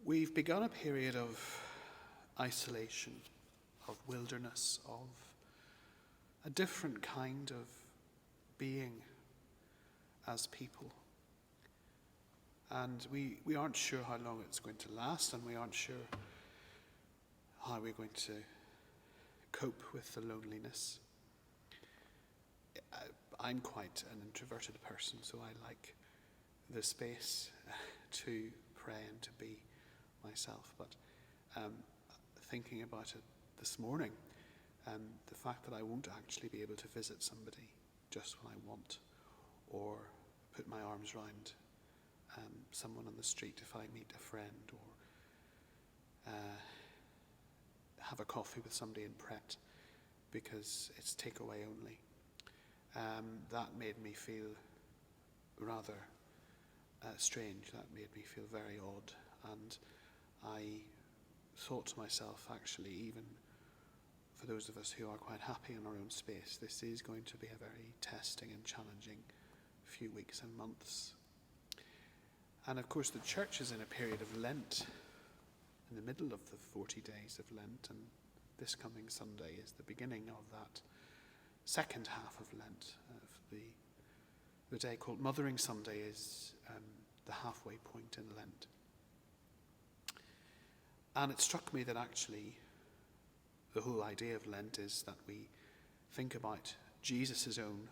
We've begun a period of isolation, of wilderness, of a different kind of being as people. And we aren't sure how long it's going to last, and we aren't sure how we're going to cope with the loneliness. I'm quite an introverted person, so I like the space to pray and to be myself. But thinking about it this morning, the fact that I won't actually be able to visit somebody just when I want, or put my arms round someone on the street if I meet a friend, or have a coffee with somebody in Pret because it's takeaway only. That made me feel rather strange. That made me feel very odd. And I thought to myself, actually, even for those of us who are quite happy in our own space, this is going to be a very testing and challenging few weeks and months. And of course, the church is in a period of Lent, in the middle of the 40 days of Lent, and this coming Sunday is the beginning of that second half of Lent. The day called Mothering Sunday is the halfway point in Lent. And it struck me that actually the whole idea of Lent is that we think about Jesus' own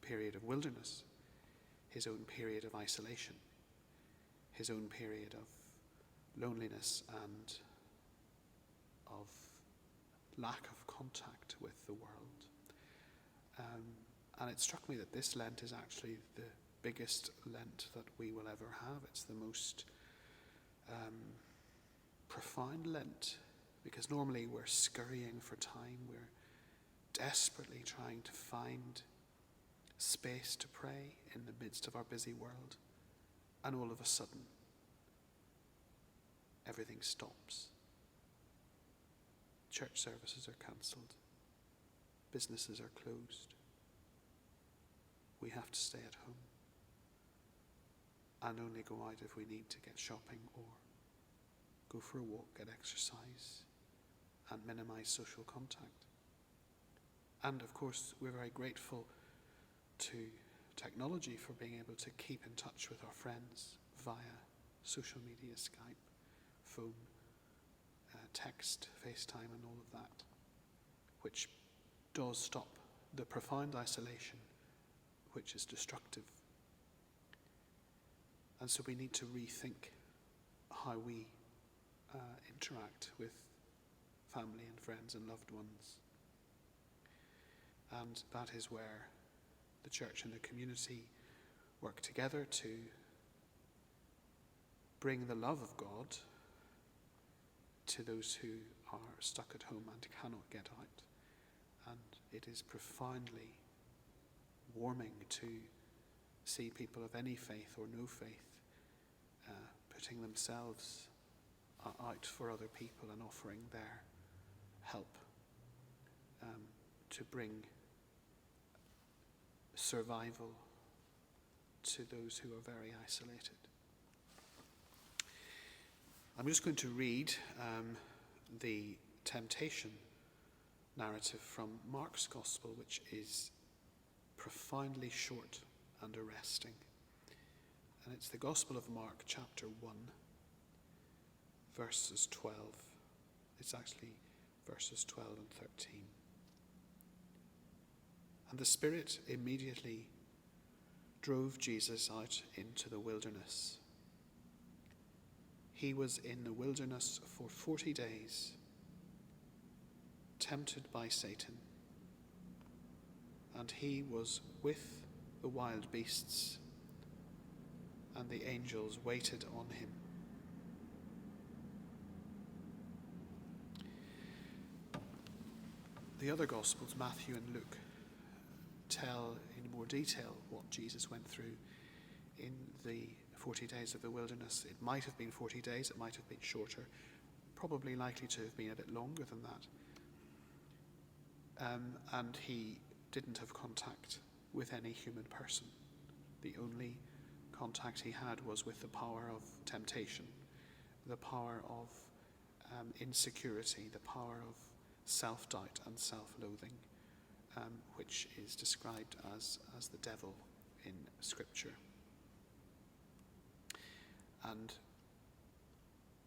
period of wilderness, his own period of isolation, his own period of loneliness and of lack of contact with the world. And it struck me that this Lent is actually the biggest Lent that we will ever have. It's the most profound Lent, because normally we're scurrying for time. We're desperately trying to find space to pray in the midst of our busy world. And all of a sudden, everything stops. Church services are cancelled. Businesses are closed. We have to stay at home and only go out if we need to get shopping or go for a walk, get exercise, and minimize social contact. And of course, we're very grateful to technology for being able to keep in touch with our friends via social media, Skype, phone, text, FaceTime, and all of that, which does stop the profound isolation which is destructive. And so we need to rethink how we interact with family and friends and loved ones. And that is where the church and the community work together to bring the love of God to those who are stuck at home and cannot get out. And it is profoundly warming to see people of any faith or no faith putting themselves out for other people and offering their help to bring survival to those who are very isolated. I'm just going to read the temptation narrative from Mark's Gospel, which is profoundly short and arresting. And it's the Gospel of Mark, chapter 1, verses 12. It's actually verses 12 and 13. And the Spirit immediately drove Jesus out into the wilderness. He was in the wilderness for 40 days, tempted by Satan. And he was with the wild beasts, and the angels waited on him. The other Gospels, Matthew and Luke, tell in more detail what Jesus went through in the 40 days of the wilderness. It might have been 40 days, it might have been shorter, probably likely to have been a bit longer than that. And he didn't have contact with any human person. The only contact he had was with the power of temptation, the power of insecurity, the power of self-doubt and self-loathing, which is described as the devil in Scripture. And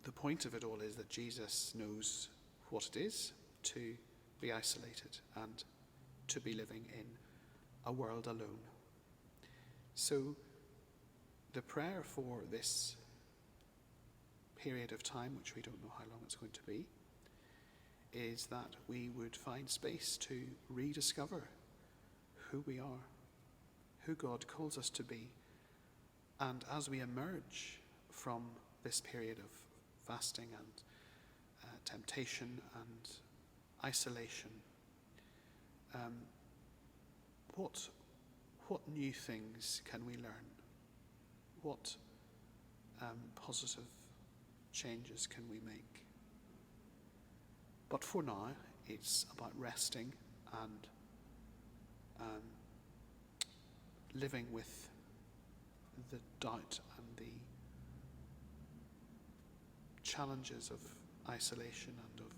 the point of it all is that Jesus knows what it is to be isolated and to be living in a world alone. So the prayer for this period of time, which we don't know how long it's going to be, is that we would find space to rediscover who we are, who God calls us to be. And as we emerge from this period of fasting and temptation and isolation, what new things can we learn? What positive changes can we make? But for now, it's about resting and living with the doubt and the challenges of isolation and of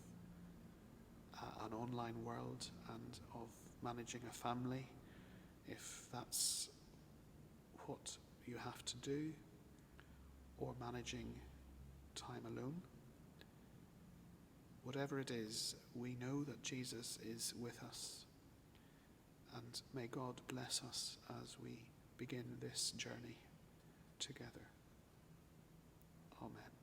an online world and of managing a family, if that's what you have to do, or managing time alone. Whatever it is, we know that Jesus is with us, and may God bless us as we begin this journey together. Amen.